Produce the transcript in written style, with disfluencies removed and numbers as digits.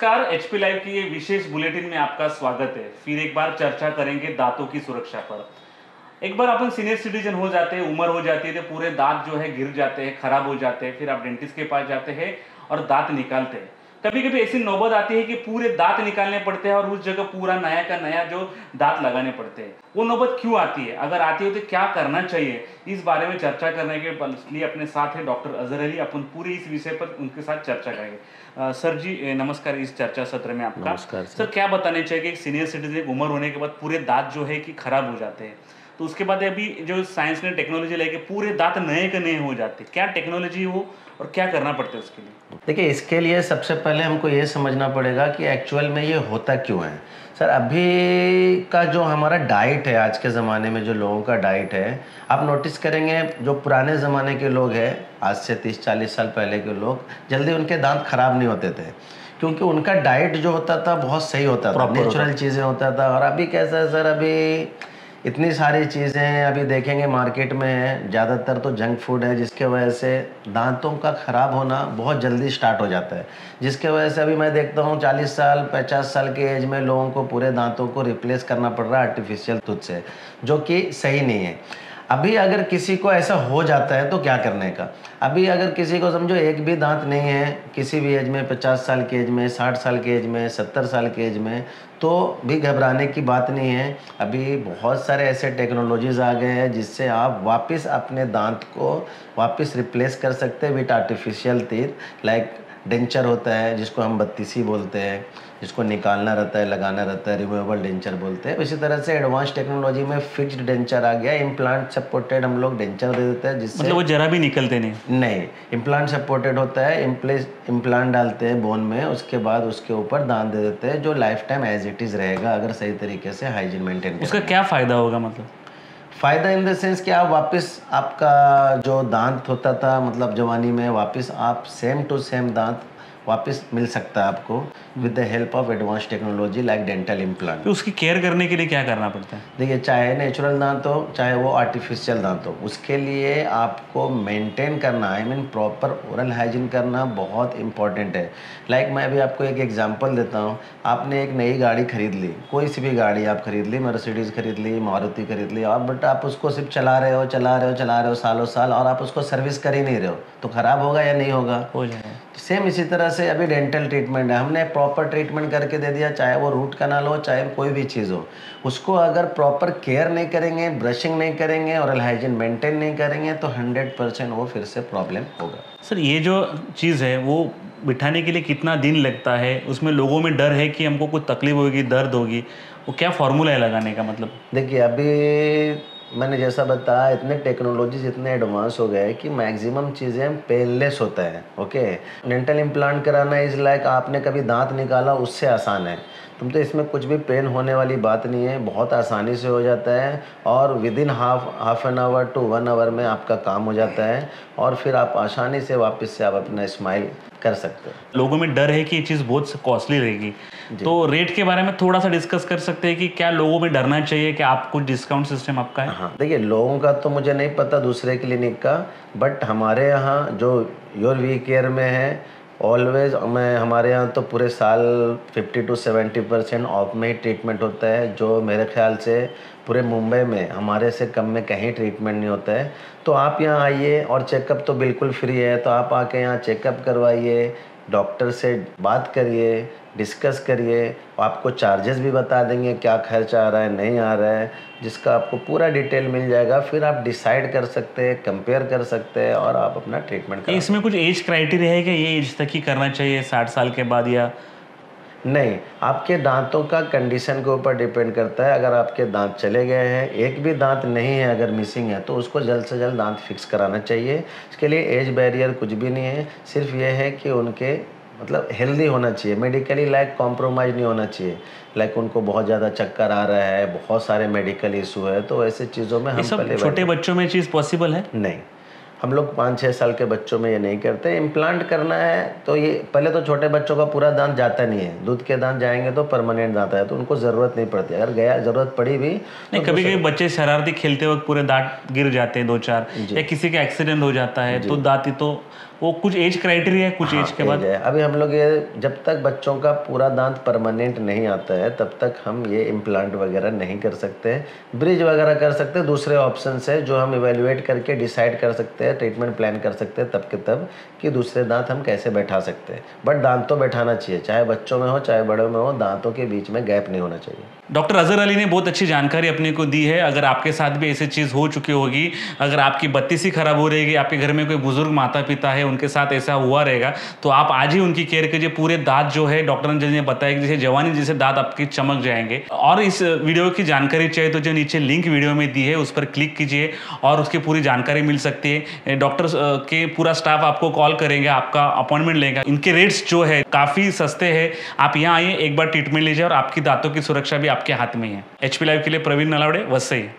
नमस्कार, HP live की ये विशेष बुलेटिन में आपका स्वागत है। फिर एक बार चर्चा करेंगे दांतों की सुरक्षा पर। एक बार अपन सीनियर सिटीजन हो जाते हैं, उम्र हो जाती है तो पूरे दांत जो है गिर जाते हैं, खराब हो जाते हैं, फिर आप डेंटिस्ट के पास जाते हैं और दांत निकालते हैं। कभी कभी ऐसी नौबत आती है कि पूरे दांत निकालने पड़ते हैं और उस जगह पूरा नया का नया जो दांत लगाने पड़ते हैं। वो नौबत क्यों आती है, अगर आती है तो क्या करना चाहिए, इस बारे में चर्चा करने के लिए अपने साथ है डॉक्टर अजहर अली। अपन पूरे इस विषय पर उनके साथ चर्चा करेंगे। सर जी नमस्कार, इस चर्चा सत्र में आपका नमस्कार सर। क्या बताने चाहिए कि सीनियर सिटीजन उम्र होने के बाद पूरे दांत जो है कि खराब हो जाते हैं, तो उसके बाद अभी जो साइंस ने टेक्नोलॉजी लेके पूरे दांत नए के नए हो जाते, क्या टेक्नोलॉजी हो और क्या करना पड़ता है उसके लिए? देखिए, इसके लिए सबसे पहले हमको ये समझना पड़ेगा कि एक्चुअल में ये होता क्यों है। सर, अभी का जो हमारा डाइट है, आज के ज़माने में जो लोगों का डाइट है, आप नोटिस करेंगे जो पुराने ज़माने के लोग हैं, आज से 30-40 साल पहले के लोग, जल्दी उनके दांत खराब नहीं होते थे, क्योंकि उनका डाइट जो होता था बहुत सही होता था, नेचुरल चीज़ें होता था। और अभी कैसा है सर, अभी इतनी सारी चीज़ें अभी देखेंगे मार्केट में है, ज़्यादातर तो जंक फूड है, जिसके वजह से दांतों का ख़राब होना बहुत जल्दी स्टार्ट हो जाता है। जिसके वजह से अभी मैं देखता हूँ 40 साल 50 साल के एज में लोगों को पूरे दांतों को रिप्लेस करना पड़ रहा है आर्टिफिशियल टूथ से, जो कि सही नहीं है। अभी अगर किसी को ऐसा हो जाता है तो क्या करने का? अभी अगर किसी को समझो एक भी दांत नहीं है, किसी भी एज में, 50 साल की एज में, 60 साल की एज में, 70 साल की एज में, तो भी घबराने की बात नहीं है। अभी बहुत सारे ऐसे टेक्नोलॉजीज़ आ गए हैं जिससे आप वापस अपने दांत को वापस रिप्लेस कर सकते हैं with artificial teeth. Like denture होता है जिसको हम बत्तीसी बोलते हैं, जिसको निकालना रहता है, लगाना रहता है, रिमूवेबल डेंचर बोलते हैं। इसी तरह से एडवांस टेक्नोलॉजी में फिक्स्ड डेंचर आ गया, इम्प्लांट सपोर्टेड हम लोग डेंचर दे देते हैं, जिससे मतलब वो जरा भी निकलते नहीं, इम्प्लांट सपोर्टेड होता है। इम्प्लांट डालते हैं बोन में, उसके बाद उसके ऊपर दांत दे देते हैं जो lifetime as it is रहेगा, अगर सही तरीके से हाइजीन मेंटेन करें। उसका क्या फ़ायदा होगा? मतलब फ़ायदा इन द सेंस कि आप वापस आपका जो दांत होता था, मतलब जवानी में, वापस आप सेम टू सेम दांत वापस मिल सकता है आपको with the help of advance technology like dental implant. तो उसकी केयर करने के लिए क्या करना पड़ता है? देखिए, चाहे नेचुरल दांत हो चाहे वो आर्टिफिशियल दांत हो, उसके लिए आपको मेंटेन करना, I mean proper oral hygiene करना बहुत इंपॉर्टेंट है। लाइक मैं अभी आपको एक एग्जांपल देता हूँ। आपने एक नई गाड़ी खरीद ली, कोई सी भी गाड़ी आप खरीद ली, मर्सिडीज़ खरीद ली, मारुति खरीद ली, और बट आप उसको सिर्फ चला रहे हो सालों साल, और आप उसको सर्विस कर ही नहीं रहे हो, तो ख़राब होगा या नहीं होगा? हो जाएगा। सेम इसी तरह से अभी डेंटल ट्रीटमेंट है, हमने प्रॉपर ट्रीटमेंट करके दे दिया, चाहे वो रूट कनाल हो चाहे कोई भी चीज़ हो, उसको अगर प्रॉपर केयर नहीं करेंगे, ब्रशिंग नहीं करेंगे, ओरल हाइजीन मेंटेन नहीं करेंगे, तो 100% वो फिर से प्रॉब्लम होगा। सर, ये जो चीज़ है वो बिठाने के लिए कितना दिन लगता है? उसमें लोगों में डर है कि हमको कुछ तकलीफ होगी, दर्द होगी, वो क्या फॉर्मूला है लगाने का? मतलब देखिए, अभी मैंने जैसा बताया, इतने टेक्नोलॉजीज इतने एडवांस हो गए हैं कि मैक्सिमम चीज़ें पेनलेस होता है। ओके, डेंटल इम्प्लांट कराना इज़ लाइक आपने कभी दांत निकाला उससे आसान है। तो इसमें कुछ भी पेन होने वाली बात नहीं है, बहुत आसानी से हो जाता है, और within half an hour to 1 hour में आपका काम हो जाता है, और फिर आप आसानी से वापस से आप अपना स्माइल कर सकते हैं। लोगों में डर है कि ये चीज़ बहुत कॉस्टली रहेगी, तो रेट के बारे में थोड़ा सा डिस्कस कर सकते हैं कि क्या लोगों में डरना चाहिए, कि आप कुछ डिस्काउंट सिस्टम आपका है? हाँ, देखिए, लोगों का तो मुझे नहीं पता दूसरे क्लिनिक का, बट हमारे यहाँ जो योर वी केयर में है, ऑलवेज मैं हमारे यहाँ तो पूरे साल 50 to 70% ऑफ में ही ट्रीटमेंट होता है, जो मेरे ख्याल से पूरे मुंबई में हमारे से कम में कहीं ट्रीटमेंट नहीं होता है। तो आप यहाँ आइए, और चेकअप तो बिल्कुल फ्री है, तो आप आके यहाँ चेकअप करवाइए, डॉक्टर से बात करिए, डिस्कस करिए, आपको चार्जेस भी बता देंगे क्या खर्च आ रहा है, नहीं आ रहा है, जिसका आपको पूरा डिटेल मिल जाएगा। फिर आप डिसाइड कर सकते हैं, कंपेयर कर सकते हैं, और आप अपना ट्रीटमेंट करा। इसमें कुछ एज क्राइटेरिया है कि ये एज तक ही करना चाहिए, 60 साल के बाद, या नहीं, आपके दांतों का कंडीशन के ऊपर डिपेंड करता है। अगर आपके दांत चले गए हैं, एक भी दांत नहीं है, अगर मिसिंग है, तो उसको जल्द से जल्द दांत फिक्स कराना चाहिए। इसके लिए एज बैरियर कुछ भी नहीं है, सिर्फ ये है कि उनके मतलब हेल्दी होना चाहिए, मेडिकली लाइक कॉम्प्रोमाइज़ नहीं होना चाहिए। लाइक उनको बहुत ज़्यादा चक्कर आ रहा है, बहुत सारे मेडिकल इशू है, तो ऐसे चीज़ों में हम ये सब पहले छोटे बच्चों में चीज़ पॉसिबल है? नहीं। हम लोग 5-6 साल के बच्चों में ये नहीं करते। इम्प्लांट करना है तो ये पहले तो छोटे बच्चों का पूरा दांत जाता नहीं है, दूध के दांत जाएंगे तो परमानेंट दांत है, तो उनको ज़रूरत नहीं पड़ती। अगर गया ज़रूरत पड़ी भी नहीं, कभी कभी बच्चे शरारती खेलते वक्त पूरे दांत गिर जाते हैं 2-4, या किसी का एक्सीडेंट हो जाता है तो दांत, तो वो कुछ एज क्राइटेरिया है, कुछ एज के बाद। अभी हम लोग ये जब तक बच्चों का पूरा दांत परमानेंट नहीं आता है तब तक हम ये इम्प्लांट वगैरह नहीं कर सकते। ब्रिज वगैरह कर सकते हैं, दूसरे ऑप्शन है जो हम इवेल्युएट करके डिसाइड कर सकते हैं, ट्रीटमेंट प्लान कर सकते हैं तब के तब कि दूसरे दांत हम कैसे बैठा सकते हैं। बट दांत तो बैठाना चाहिए, चाहे बच्चों में हो चाहे बड़ों में हो, दांतों के बीच में गैप नहीं होना चाहिए। डॉक्टर अजहर अली ने बहुत अच्छी जानकारी अपने को दी है। अगर आपके साथ भी ऐसी चीज़ हो चुकी होगी, अगर आपकी बत्तीसी खराब हो रहेगी, आपके घर में कोई बुजुर्ग माता पिता है उनके साथ ऐसा हुआ रहेगा, तो आप आज ही उनकी केयर कीजिए। पूरे दांत जो है डॉक्टर ने बताया कि जैसे जवानी जैसे दांत आपके चमक जाएंगे। और इस वीडियो की जानकारी चाहिए तो जो नीचे लिंक वीडियो में दी है उस पर क्लिक कीजिए और उसकी पूरी जानकारी मिल सकती है। डॉक्टर के पूरा स्टाफ आपको कॉल करेंगे, आपका अपॉइंटमेंट लेगा। इनके रेट्स जो है काफ़ी सस्ते हैं। आप यहाँ आइए, एक बार ट्रीटमेंट लीजिए और आपकी दांतों की सुरक्षा भी आपके हाथ में है। HP लाइव के लिए प्रवीण नलावड़े, वसई।